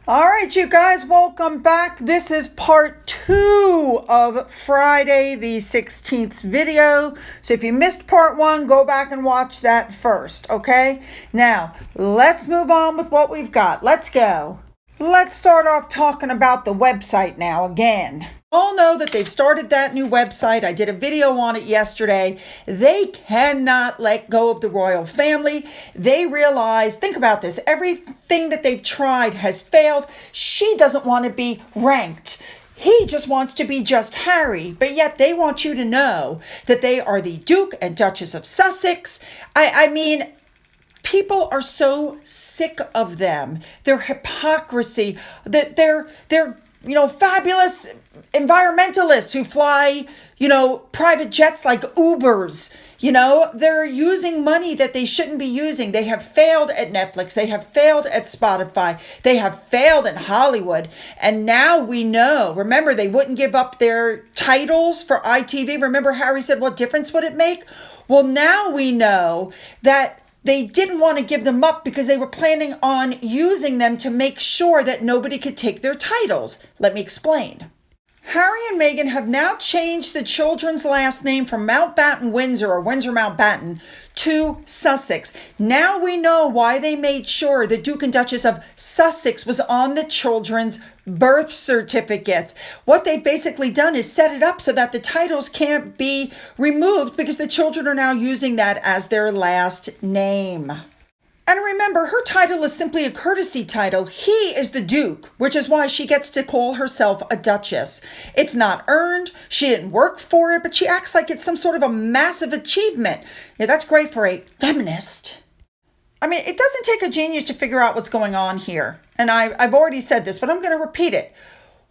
All right, you guys, welcome back. This is part 2 of Friday the 16th video. So if you missed part 1, go back and watch that first, okay? Now, let's move on with what we've got. Let's go. Let's start off talking about the website now again. All know that they've started that new website. I did a video on it yesterday. They cannot let go of the royal family. They realize, think about this, everything that they've tried has failed. She doesn't want to be ranked. He just wants to be just Harry, but yet they want you to know that they are the Duke and Duchess of Sussex. I mean, people are so sick of them. Their hypocrisy, that they're fabulous environmentalists who fly, private jets like Ubers. They're using money that they shouldn't be using. They have failed at Netflix. They have failed at Spotify. They have failed in Hollywood. And now we know, remember, they wouldn't give up their titles for ITV. Remember, Harry said, what difference would it make? Well, now we know that they didn't want to give them up because they were planning on using them to make sure that nobody could take their titles. Let me explain. Harry and Meghan have now changed the children's last name from Mountbatten Windsor or Windsor Mountbatten to Sussex. Now we know why they made sure the Duke and Duchess of Sussex was on the children's birth certificates. What they've basically done is set it up so that the titles can't be removed because the children are now using that as their last name. And remember, her title is simply a courtesy title. He is the Duke, which is why she gets to call herself a Duchess. It's not earned. She didn't work for it, but she acts like it's some sort of a massive achievement. Yeah, that's great for a feminist. I mean, it doesn't take a genius to figure out what's going on here. And I've already said this, but I'm going to repeat it.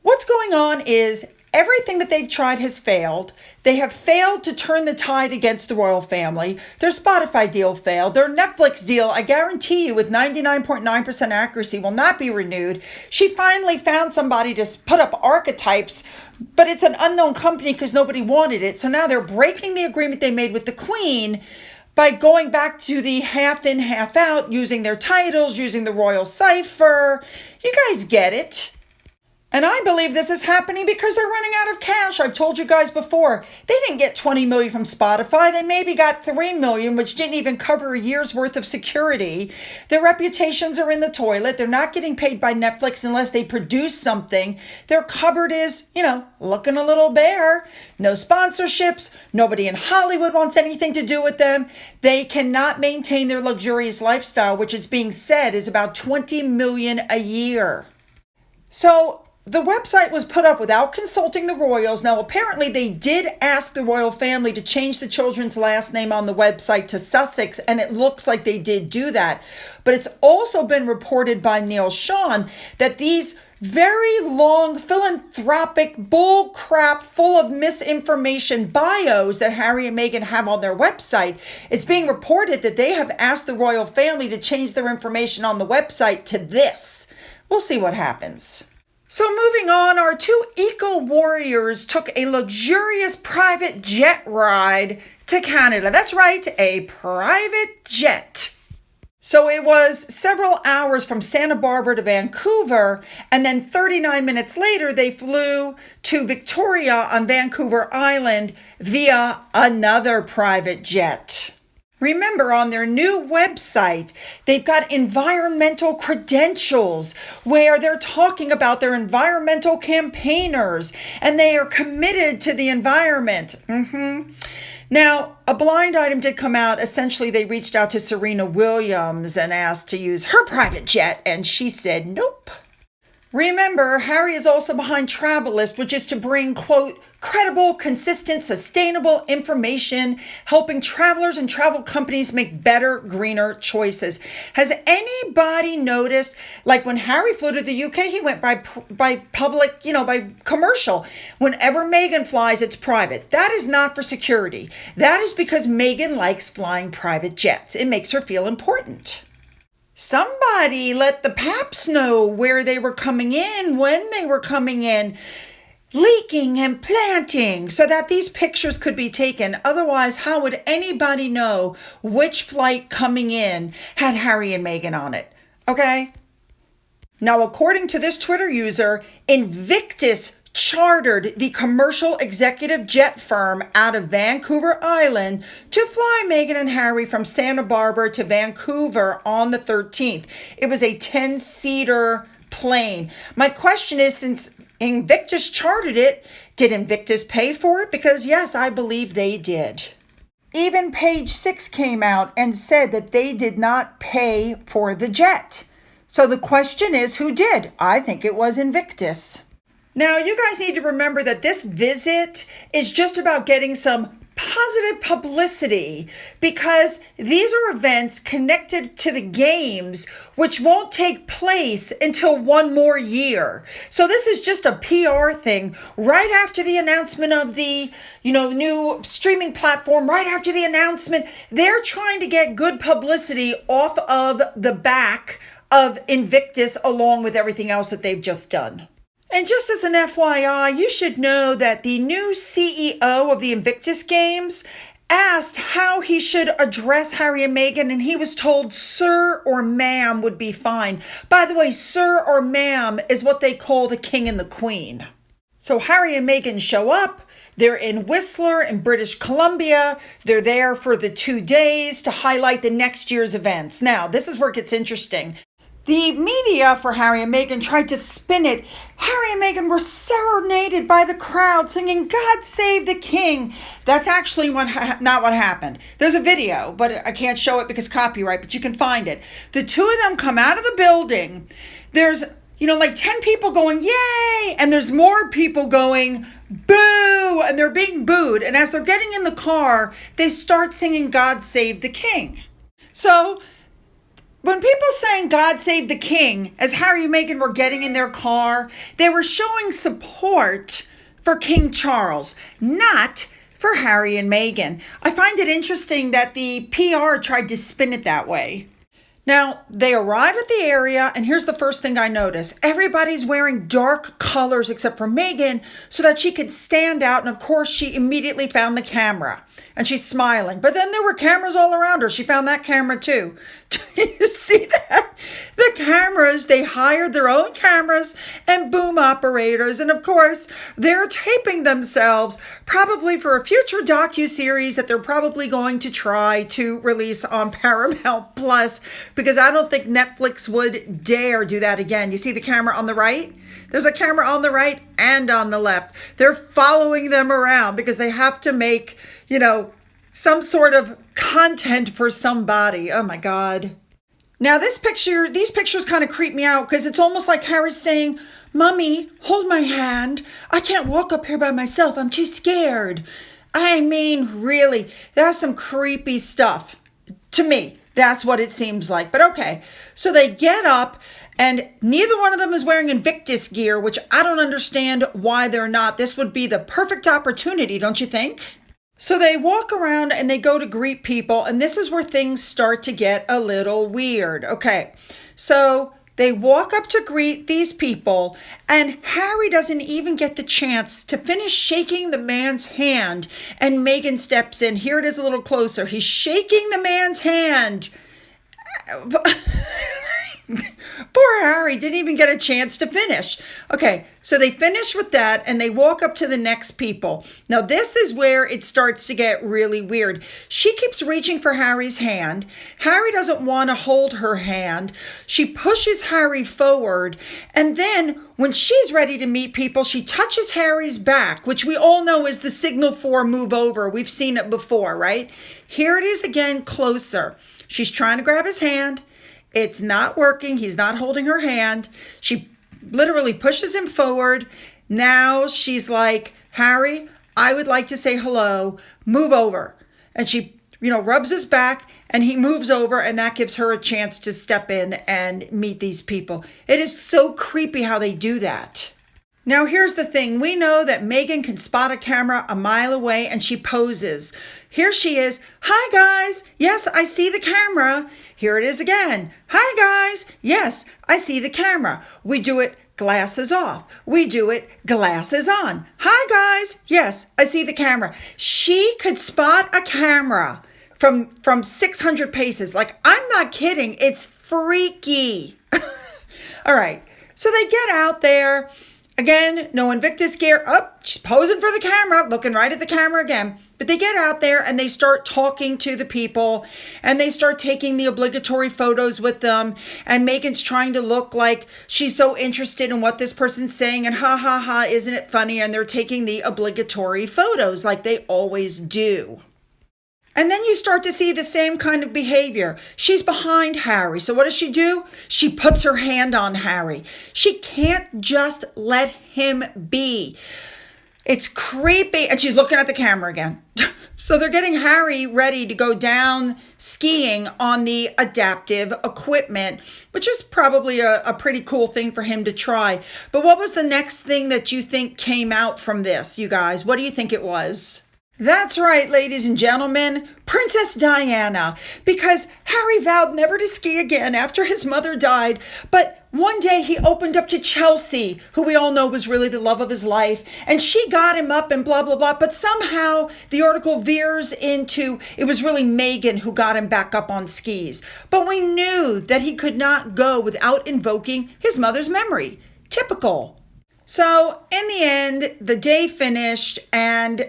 What's going on is everything that they've tried has failed. They have failed to turn the tide against the royal family. Their Spotify deal failed. Their Netflix deal, I guarantee you, with 99.9% accuracy, will not be renewed. She finally found somebody to put up archetypes, but it's an unknown company because nobody wanted it. So now they're breaking the agreement they made with the Queen by going back to the half in, half out, using their titles, using the royal cipher. You guys get it. And I believe this is happening because they're running out of cash. I've told you guys before, they didn't get $20 million from Spotify. They maybe got $3 million, which didn't even cover a year's worth of security. Their reputations are in the toilet. They're not getting paid by Netflix unless they produce something. Their cupboard is, looking a little bare. No sponsorships. Nobody in Hollywood wants anything to do with them. They cannot maintain their luxurious lifestyle, which it's being said is about $20 million a year. So the website was put up without consulting the royals. Now, apparently they did ask the royal family to change the children's last name on the website to Sussex, and it looks like they did do that. But it's also been reported by Neil Sean that these very long philanthropic bull crap full of misinformation bios that Harry and Meghan have on their website, it's being reported that they have asked the royal family to change their information on the website to this. We'll see what happens. So moving on, our two eco-warriors took a luxurious private jet ride to Canada. That's right, a private jet. So it was several hours from Santa Barbara to Vancouver, and then 39 minutes later, they flew to Victoria on Vancouver Island via another private jet. Remember, on their new website, they've got environmental credentials where they're talking about their environmental campaigners and they are committed to the environment. Now, a blind item did come out. Essentially, they reached out to Serena Williams and asked to use her private jet, and she said nope. Remember, Harry is also behind Travelist, which is to bring, quote, credible, consistent, sustainable information, helping travelers and travel companies make better, greener choices. Has anybody noticed, like when Harry flew to the UK, he went by public, by commercial. Whenever Meghan flies, it's private. That is not for security. That is because Meghan likes flying private jets. It makes her feel important. Somebody let the paps know where they were coming in, when they were coming in, leaking and planting so that these pictures could be taken. Otherwise, how would anybody know which flight coming in had Harry and Meghan on it? Okay? Now, according to this Twitter user, Invictus chartered the commercial executive jet firm out of Vancouver Island to fly Meghan and Harry from Santa Barbara to Vancouver on the 13th. It was a 10-seater plane. My question is, since Invictus chartered it, did Invictus pay for it? Because yes, I believe they did. Even Page 6 came out and said that they did not pay for the jet. So the question is, who did? I think it was Invictus. Now, you guys need to remember that this visit is just about getting some positive publicity, because these are events connected to the games, which won't take place until one more year. So this is just a PR thing right after the announcement of the, new streaming platform, right after the announcement. They're trying to get good publicity off of the back of Invictus, along with everything else that they've just done. And just as an FYI, you should know that the new CEO of the Invictus Games asked how he should address Harry and Meghan, and he was told sir or ma'am would be fine. By the way, sir or ma'am is what they call the king and the queen. So Harry and Meghan show up. They're in Whistler in British Columbia. They're there for the 2 days to highlight the next year's events. Now, this is where it gets interesting. The media for Harry and Meghan tried to spin it. Harry and Meghan were serenaded by the crowd singing "God Save the King." That's actually not what happened. There's a video, but I can't show it because copyright, but you can find it. The two of them come out of the building. There's, like 10 people going, "Yay!" And there's more people going, "Boo!" And they're being booed. And as they're getting in the car, they start singing "God Save the King." So when people sang "God Save the King" as Harry and Meghan were getting in their car, they were showing support for King Charles, not for Harry and Meghan. I find it interesting that the PR tried to spin it that way. Now, they arrive at the area, and here's the first thing I notice. Everybody's wearing dark colors except for Meghan so that she could stand out, and of course, she immediately found the camera. And she's smiling. But then there were cameras all around her. She found that camera too. Do you see that? The cameras, they hired their own cameras and boom operators. And of course, they're taping themselves probably for a future docuseries that they're probably going to try to release on Paramount Plus, because I don't think Netflix would dare do that again. You see the camera on the right? There's a camera on the right and on the left. They're following them around because they have to make, some sort of content for somebody. Oh my God. Now these pictures kind of creep me out because it's almost like Harry's saying, "Mommy, hold my hand. I can't walk up here by myself. I'm too scared." I mean, really, that's some creepy stuff. To me, that's what it seems like. But okay, so they get up, and neither one of them is wearing Invictus gear, which I don't understand why they're not. This would be the perfect opportunity, don't you think? So they walk around and they go to greet people, and this is where things start to get a little weird. Okay, so they walk up to greet these people, and Harry doesn't even get the chance to finish shaking the man's hand, and Meghan steps in. Here it is a little closer. He's shaking the man's hand. Poor Harry didn't even get a chance to finish. Okay, so they finish with that and they walk up to the next people. Now, this is where it starts to get really weird. She keeps reaching for Harry's hand. Harry doesn't want to hold her hand. She pushes Harry forward. And then when she's ready to meet people, she touches Harry's back, which we all know is the signal for move over. We've seen it before, right? Here it is again, closer. She's trying to grab his hand. It's not working. He's not holding her hand. She literally pushes him forward. Now she's like, "Harry, I would like to say hello. Move over." And she, rubs his back, and he moves over, and that gives her a chance to step in and meet these people. It is so creepy how they do that. Now, here's the thing. We know that Meghan can spot a camera a mile away, and she poses. Here she is. "Hi, guys. Yes, I see the camera." Here it is again. "Hi, guys. Yes, I see the camera." We do it glasses off. We do it glasses on. "Hi, guys. Yes, I see the camera." She could spot a camera from 600 paces. Like, I'm not kidding. It's freaky. All right. So they get out there. Again, no Invictus gear. Oh, she's posing for the camera, looking right at the camera again. But they get out there and they start talking to the people and they start taking the obligatory photos with them. And Megan's trying to look like she's so interested in what this person's saying. And ha ha ha, isn't it funny? And they're taking the obligatory photos like they always do. And then you start to see the same kind of behavior. She's behind Harry. So what does she do? She puts her hand on Harry. She can't just let him be. It's creepy. And she's looking at the camera again. So they're getting Harry ready to go down skiing on the adaptive equipment, which is probably a pretty cool thing for him to try. But what was the next thing that you think came out from this, you guys? What do you think it was? That's right, ladies and gentlemen, Princess Diana, because Harry vowed never to ski again after his mother died. But one day he opened up to Chelsea, who we all know was really the love of his life, and she got him up and blah, blah, blah. But somehow the article veers into it was really Megan who got him back up on skis. But we knew that he could not go without invoking his mother's memory. Typical. So in the end, the day finished and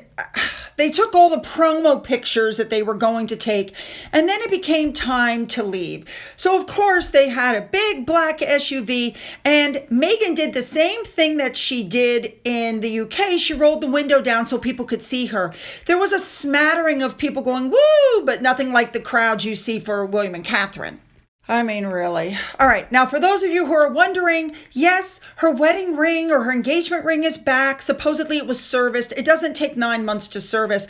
they took all the promo pictures that they were going to take, and then it became time to leave. So of course they had a big black SUV, and Megan did the same thing that she did in the UK. She rolled the window down so people could see her. There was a smattering of people going, woo, but nothing like the crowds you see for William and Catherine. I mean, really. All right. Now, for those of you who are wondering, yes, her wedding ring or her engagement ring is back. Supposedly it was serviced. It doesn't take 9 months to service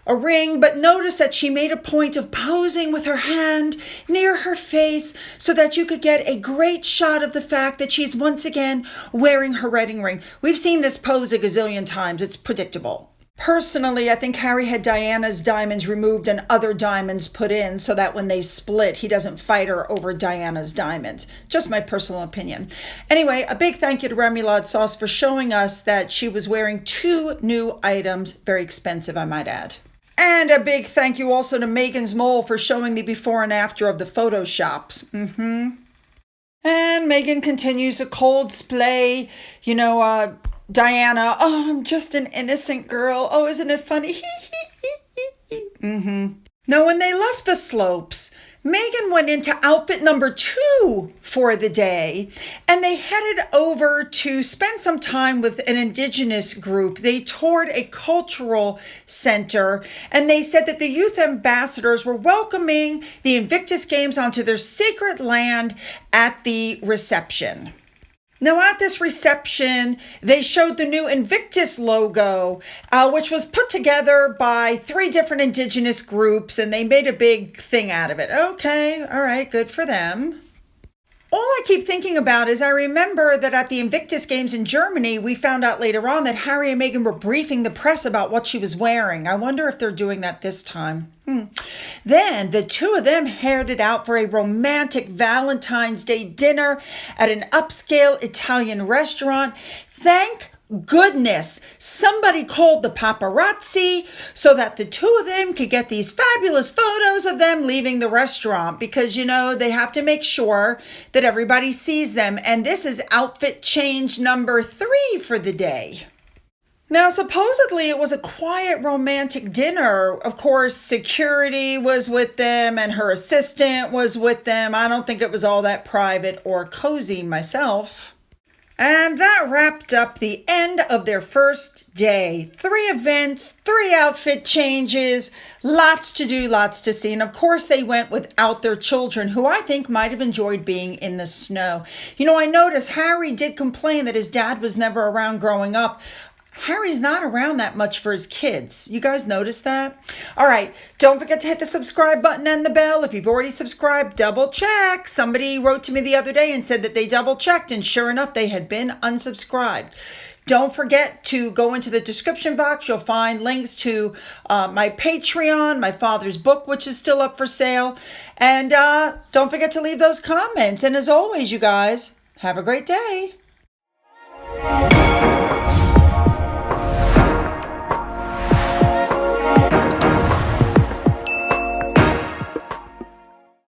a ring, but notice that she made a point of posing with her hand near her face so that you could get a great shot of the fact that she's once again wearing her wedding ring. We've seen this pose a gazillion times. It's predictable. Personally, I think Harry had Diana's diamonds removed and other diamonds put in so that when they split, he doesn't fight her over Diana's diamonds. Just my personal opinion. Anyway, a big thank you to Remoulade Sauce for showing us that she was wearing 2 new items. Very expensive, I might add. And a big thank you also to Megan's Mole for showing the before and after of the photoshops. And Megan continues a cold splay, Diana, oh, I'm just an innocent girl. Oh, isn't it funny? Now, when they left the slopes, Megan went into outfit number 2 for the day, and they headed over to spend some time with an indigenous group. They toured a cultural center, and they said that the youth ambassadors were welcoming the Invictus Games onto their sacred land at the reception. Now, at this reception, they showed the new Invictus logo, which was put together by 3 different indigenous groups, and they made a big thing out of it. Okay, all right, good for them. All I keep thinking about is I remember that at the Invictus Games in Germany, we found out later on that Harry and Meghan were briefing the press about what she was wearing. I wonder if they're doing that this time. Then the 2 of them haired it out for a romantic Valentine's Day dinner at an upscale Italian restaurant. Thank goodness somebody called the paparazzi so that the 2 of them could get these fabulous photos of them leaving the restaurant, because they have to make sure that everybody sees them. And this is outfit change number 3 for the day. Now, supposedly it was a quiet romantic dinner. Of course, security was with them and her assistant was with them. I don't think it was all that private or cozy myself. And that wrapped up the end of their first day. 3 events, 3 outfit changes, lots to do, lots to see. And of course, they went without their children, who I think might have enjoyed being in the snow. I noticed Harry did complain that his dad was never around growing up. Harry's not around that much for his kids. You guys notice that? All right. Don't forget to hit the subscribe button and the bell. If you've already subscribed, double check. Somebody wrote to me the other day and said that they double checked, and sure enough, they had been unsubscribed. Don't forget to go into the description box. You'll find links to my Patreon, my father's book, which is still up for sale. And don't forget to leave those comments. And as always, you guys, have a great day.